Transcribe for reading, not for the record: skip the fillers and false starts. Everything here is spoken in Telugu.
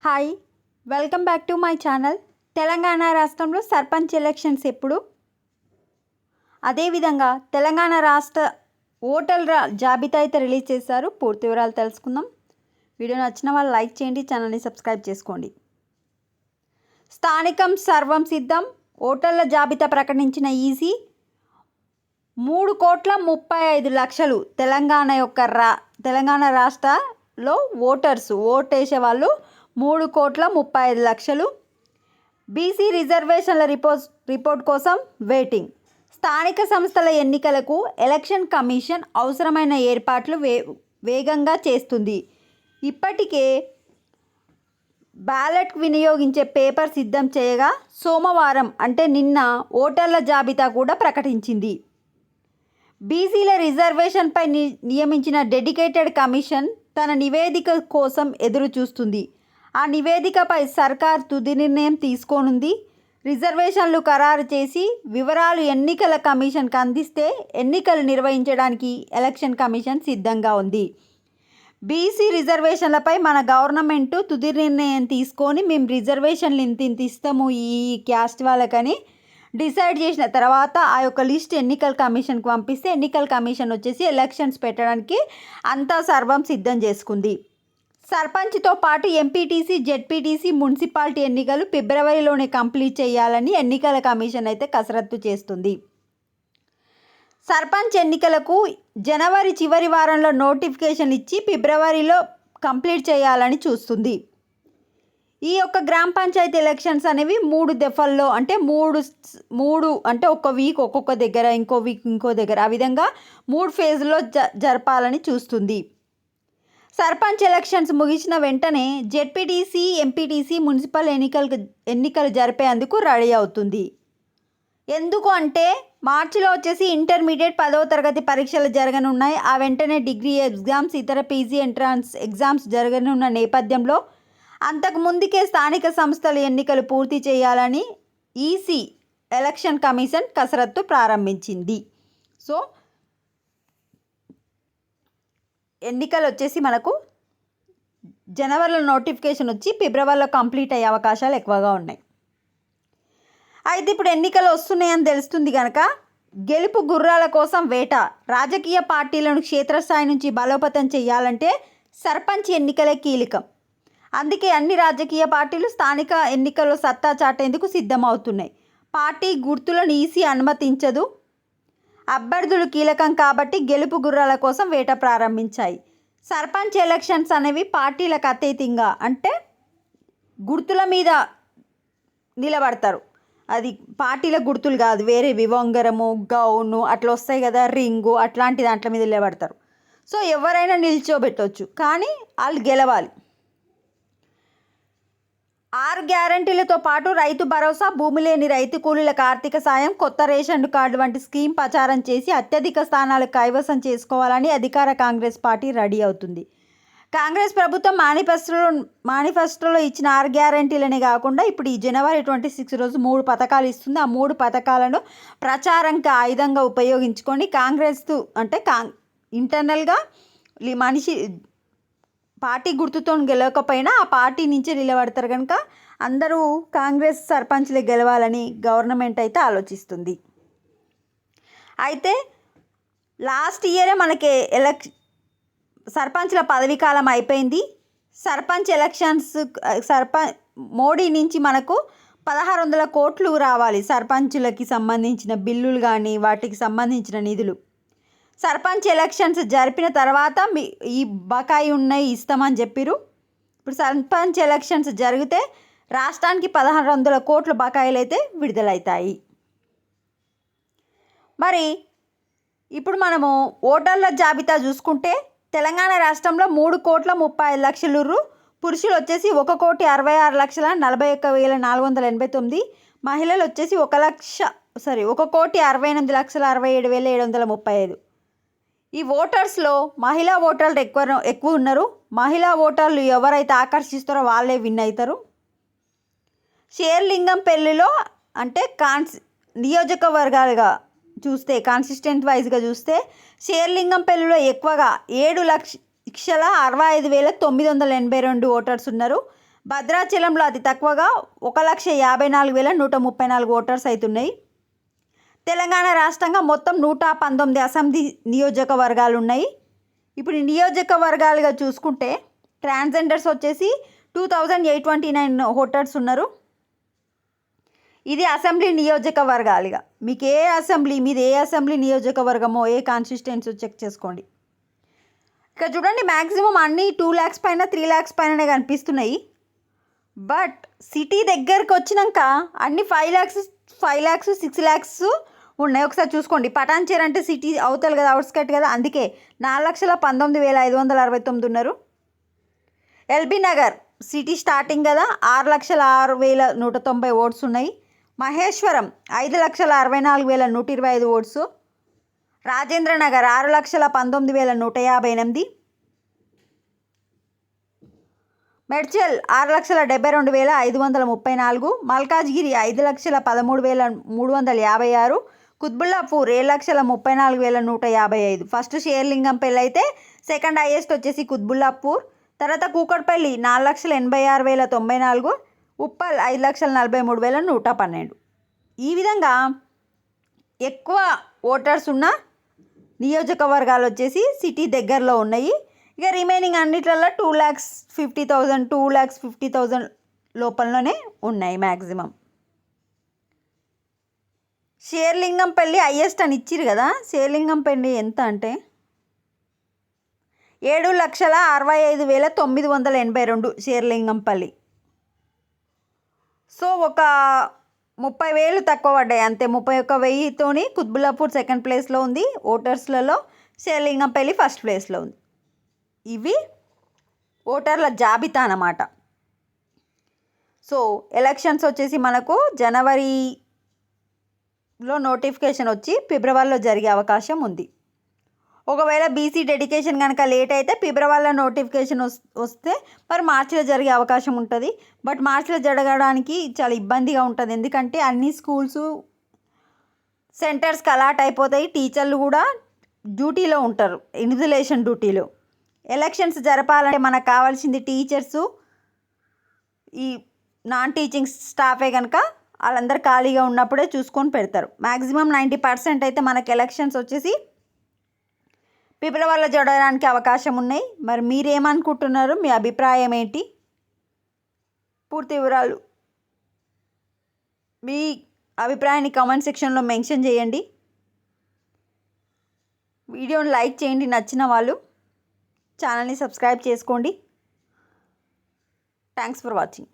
Hi, welcome back to my channel. Telangana రాష్ట్రంలో సర్పంచ్ ఎలక్షన్స్ ఎప్పుడు? అదేవిధంగా తెలంగాణ రాష్ట్ర ఓటర్ల జాబితా అయితే రిలీజ్ చేశారు. పూర్తి వివరాలు తెలుసుకుందాం. వీడియో నచ్చిన వాళ్ళు లైక్ చేయండి, ఛానల్ని సబ్స్క్రైబ్ చేసుకోండి. స్థానికం సర్వం సిద్ధం. ఓటర్ల జాబితా ప్రకటించిన ఈసీ 3,35,00,000 తెలంగాణ రాష్ట్రంలో ఓటేసే వాళ్ళు 3,35,00,000. బీసీ రిజర్వేషన్ల రిపోర్ట్ కోసం వెయిటింగ్. స్థానిక సంస్థల ఎన్నికలకు ఎలక్షన్ కమిషన్ అవసరమైన ఏర్పాట్లు వేగంగా చేస్తుంది. ఇప్పటికే బ్యాలెట్ వినియోగించే పేపర్ సిద్ధం చేయగా సోమవారం అంటే నిన్న ఓటర్ల జాబితా కూడా ప్రకటించింది. బీసీల రిజర్వేషన్పై నియమించిన డెడికేటెడ్ కమిషన్ తన నివేదిక కోసం ఎదురు చూస్తుంది. ఆ నివేదికపై సర్కార్ తుది నిర్ణయం తీసుకోనుంది. రిజర్వేషన్లు ఖరారు చేసి వివరాలు ఎన్నికల కమిషన్కి అందిస్తే ఎన్నికలు నిర్వహించడానికి ఎలక్షన్ కమిషన్ సిద్ధంగా ఉంది. బీసీ రిజర్వేషన్లపై మన గవర్నమెంట్ తుది నిర్ణయం తీసుకొని మేము రిజర్వేషన్లు ఇంత ఇస్తాము ఈ క్యాస్ట్ వాళ్ళకని డిసైడ్ చేసిన తర్వాత ఆ యొక్క లిస్ట్ ఎన్నికల కమిషన్కి పంపిస్తే ఎన్నికల కమిషన్ వచ్చేసి ఎలక్షన్స్ పెట్టడానికి అంతా సర్వం సిద్ధం చేసుకుంది. సర్పంచ్తో పాటు ఎంపీటీసీ, జెడ్పీటీసీ, మున్సిపాలిటీ ఎన్నికలు ఫిబ్రవరిలోనే కంప్లీట్ చేయాలని ఎన్నికల కమిషన్ అయితే కసరత్తు చేస్తుంది. సర్పంచ్ ఎన్నికలకు జనవరి చివరి వారంలో నోటిఫికేషన్ ఇచ్చి ఫిబ్రవరిలో కంప్లీట్ చేయాలని చూస్తుంది. ఈ యొక్క గ్రామ పంచాయతీ ఎలక్షన్స్ అనేవి 3 దఫల్లో అంటే మూడు అంటే ఒక వీక్ ఒక్కొక్క దగ్గర, ఇంకో వీక్ ఇంకో దగ్గర, ఆ విధంగా 3 ఫేజ్లో జరపాలని చూస్తుంది. సర్పంచ్ ఎలక్షన్స్ ముగిసిన వెంటనే జెడ్పీటీసీ, ఎంపీటీసీ, మున్సిపల్ ఎన్నికలు జరిపేందుకు రెడీ అవుతుంది. ఎందుకు అంటే మార్చిలో వచ్చేసి ఇంటర్మీడియట్ 10వ తరగతి పరీక్షలు జరగనున్నాయి. ఆ వెంటనే డిగ్రీ ఎగ్జామ్స్, ఇతర పీజీ ఎంట్రన్స్ ఎగ్జామ్స్ జరగనున్న నేపథ్యంలో అంతకు ముందుకే స్థానిక సంస్థల ఎన్నికలు పూర్తి చేయాలని ఈసీ ఎలక్షన్ కమిషన్ కసరత్తు ప్రారంభించింది. సో ఎన్నికలు వచ్చేసి మనకు జనవరిలో నోటిఫికేషన్ వచ్చి ఫిబ్రవరిలో కంప్లీట్ అయ్యే అవకాశాలు ఎక్కువగా ఉన్నాయి. అయితే ఇప్పుడు ఎన్నికలు వస్తున్నాయని తెలుస్తుంది కనుక గెలుపు గుర్రాల కోసం వేట. రాజకీయ పార్టీలను క్షేత్రస్థాయి నుంచి బలోపేతం చేయాలంటే సర్పంచ్ ఎన్నికలే కీలకం. అందుకే అన్ని రాజకీయ పార్టీలు స్థానిక ఎన్నికల్లో సత్తా చాటేందుకు సిద్ధమవుతున్నాయి. పార్టీ గుర్తులను ఈసీ అనుమతించదు. అభ్యర్థులు కీలకం కాబట్టి గెలుపు గుర్రాల కోసం వేట ప్రారంభించాయి. సర్పంచ్ ఎలక్షన్స్ అనేవి పార్టీలకు అతీతంగా అంటే గుర్తుల మీద నిలబడతారు. అది పార్టీల గుర్తులు కాదు, వేరే వివంగరము, గౌను అట్లా వస్తాయి కదా, రింగు అట్లాంటి దాంట్ల మీద నిలబడతారు. సో ఎవరైనా నిల్చోబెట్టవచ్చు, కానీ వాళ్ళు గెలవాలి. 6 గ్యారంటీలతో పాటు రైతు భరోసా, భూమి లేని రైతు కూలీలకు ఆర్థిక సాయం, కొత్త రేషన్ కార్డు వంటి స్కీమ్ ప్రచారం చేసి అత్యధిక స్థానాలు కైవసం చేసుకోవాలని అధికార కాంగ్రెస్ పార్టీ రెడీ అవుతుంది. కాంగ్రెస్ ప్రభుత్వం మేనిఫెస్టోలో ఇచ్చిన 6 గ్యారంటీలనే కాకుండా ఇప్పుడు ఈ జనవరి 26 రోజు 3 పథకాలు ఇస్తుంది. ఆ 3 పథకాలను ప్రచారంకి ఆయుధంగా ఉపయోగించుకొని కాంగ్రెస్ అంటే ఇంటర్నల్గా మనిషి పార్టీ గుర్తుతో గెలవకపోయినా ఆ పార్టీ నుంచే నిలబడతారు కనుక అందరూ కాంగ్రెస్ సర్పంచ్లే గెలవాలని గవర్నమెంట్ అయితే ఆలోచిస్తుంది. అయితే లాస్ట్ ఇయరే మనకి సర్పంచ్ల పదవీ కాలం అయిపోయింది. సర్పంచ్ ఎలక్షన్స్ మోడీ నుంచి మనకు 1,600 కోట్లు రావాలి. సర్పంచులకి సంబంధించిన బిల్లులు కానీ వాటికి సంబంధించిన నిధులు. సర్పంచ్ ఎలక్షన్స్ జరిపిన తర్వాత ఈ బకాయి ఉన్నాయి ఇస్తామని చెప్పారు. ఇప్పుడు సర్పంచ్ ఎలక్షన్స్ జరిగితే రాష్ట్రానికి 1,600 కోట్ల బకాయిలు అయితే విడుదలవుతాయి. మరి ఇప్పుడు మనము ఓటర్ల జాబితా చూసుకుంటే తెలంగాణ రాష్ట్రంలో 3,35,00,000, పురుషులు వచ్చేసి 1,66,41,489, మహిళలు వచ్చేసి 1,68,67,735. ఈ ఓటర్స్లో మహిళా ఓటర్లు ఎక్కువ ఉన్నారు. మహిళా ఓటర్లు ఎవరైతే ఆకర్షిస్తారో వాళ్ళే విన్ అవుతారు. షేర్లింగం పెళ్లిలో అంటే నియోజకవర్గాలుగా చూస్తే కాన్స్టిట్యూంట్ వైజ్గా చూస్తే షేర్లింగం పెళ్లిలో ఎక్కువగా 7,65,982 ఓటర్స్ ఉన్నారు. భద్రాచలంలో అతి తక్కువగా 1,54,134 ఓటర్స్ అవుతున్నాయి. తెలంగాణ రాష్ట్రంగా మొత్తం 119 అసెంబ్లీ నియోజకవర్గాలు ఉన్నాయి. ఇప్పుడు ఈ నియోజకవర్గాలుగా చూసుకుంటే ట్రాన్స్జెండర్స్ వచ్చేసి 2,829 ఓటర్స్ ఉన్నారు. ఇది అసెంబ్లీ నియోజకవర్గాలుగా. మీకు మీది ఏ అసెంబ్లీ నియోజకవర్గమో ఏ కాన్స్టిట్యుయెన్సీ చెక్ చేసుకోండి. ఇక్కడ చూడండి, మ్యాక్సిమం అన్నీ 2 lakhs పైన 3 lakhs పైననే కనిపిస్తున్నాయి. బట్ సిటీ దగ్గరకు వచ్చినాక అన్ని 5 lakhs 6 lakhs ఉన్నాయి. ఒకసారి చూసుకోండి. పటాన్చేరు అంటే సిటీ అవుతారు కదా, అవుట్స్కట్ కదా, అందుకే 4,19,569 ఉన్నారు. ఎల్బీ నగర్ సిటీ స్టార్టింగ్ కదా, 6,06,190 ఓట్స్ ఉన్నాయి. మహేశ్వరం 5,64,125 ఓట్స్. రాజేంద్ర నగర్ 6,19,158. మెడ్చల్ 6,72,534. మల్కాజ్గిరి 5,13,356. కుత్బుల్లాపూర్ 7,34,155. ఫస్ట్ షేర్లింగంపల్లి అయితే సెకండ్ హైయెస్ట్ వచ్చేసి కుత్బుల్లాపూర్. తర్వాత కూకట్పల్లి 4,86,094. ఉప్పల్ 5,43,112. ఈ విధంగా ఎక్కువ ఓటర్స్ ఉన్న నియోజకవర్గాలు వచ్చేసి సిటీ దగ్గరలో ఉన్నాయి. ఇక రిమైనింగ్ అన్నిట్లలో 2,50,000 2,50,000 లోపలనే ఉన్నాయి మ్యాక్సిమం. షేర్లింగంపల్లి హైయెస్ట్ అని ఇచ్చిరు కదా, షేర్లింగంపల్లి ఎంత అంటే 7,65,982 షేర్లింగంపల్లి. సో ఒక 30,000 తక్కువ పడ్డాయి అంతే. 31,000తోని కుత్బుల్లాపూర్ సెకండ్ ప్లేస్లో ఉంది ఓటర్స్లలో, షేర్లింగంపల్లి ఫస్ట్ ప్లేస్లో ఉంది. ఇవి ఓటర్ల జాబితా అన్నమాట. సో ఎలక్షన్స్ వచ్చేసి మనకు జనవరిలో నోటిఫికేషన్ వచ్చి ఫిబ్రవరిలో జరిగే అవకాశం ఉంది. ఒకవేళ బీసీ డెడికేషన్ కనుక లేట్ అయితే ఫిబ్రవరిలో నోటిఫికేషన్ వస్తే మరి మార్చిలో జరిగే అవకాశం ఉంటుంది. బట్ మార్చిలో జరగడానికి చాలా ఇబ్బందిగా ఉంటుంది. ఎందుకంటే అన్ని స్కూల్స్ సెంటర్స్కి అలాట్ అయిపోతాయి. టీచర్లు కూడా డ్యూటీలో ఉంటారు, ఇన్విజిలేషన్ డ్యూటీలో. ఎలక్షన్స్ జరపాలంటే మనకు కావాల్సింది టీచర్సు, ఈ నాన్ టీచింగ్ స్టాఫే కనుక వాళ్ళందరూ ఖాళీగా ఉన్నప్పుడే చూసుకొని పెడతారు. మ్యాక్సిమం 90% అయితే మనకు ఎలక్షన్స్ వచ్చేసి ఫిబ్రవరిలో జరగడానికి అవకాశం ఉన్నాయి. మరి మీరేమనుకుంటున్నారు? మీ అభిప్రాయం ఏంటి? పూర్తి వివరాలు మీ అభిప్రాయాన్ని కామెంట్ సెక్షన్లో మెన్షన్ చేయండి. వీడియోని లైక్ చేయండి నచ్చిన వాళ్ళు. ఛానల్ని సబ్స్క్రైబ్ చేసుకోండి. Thanks for watching.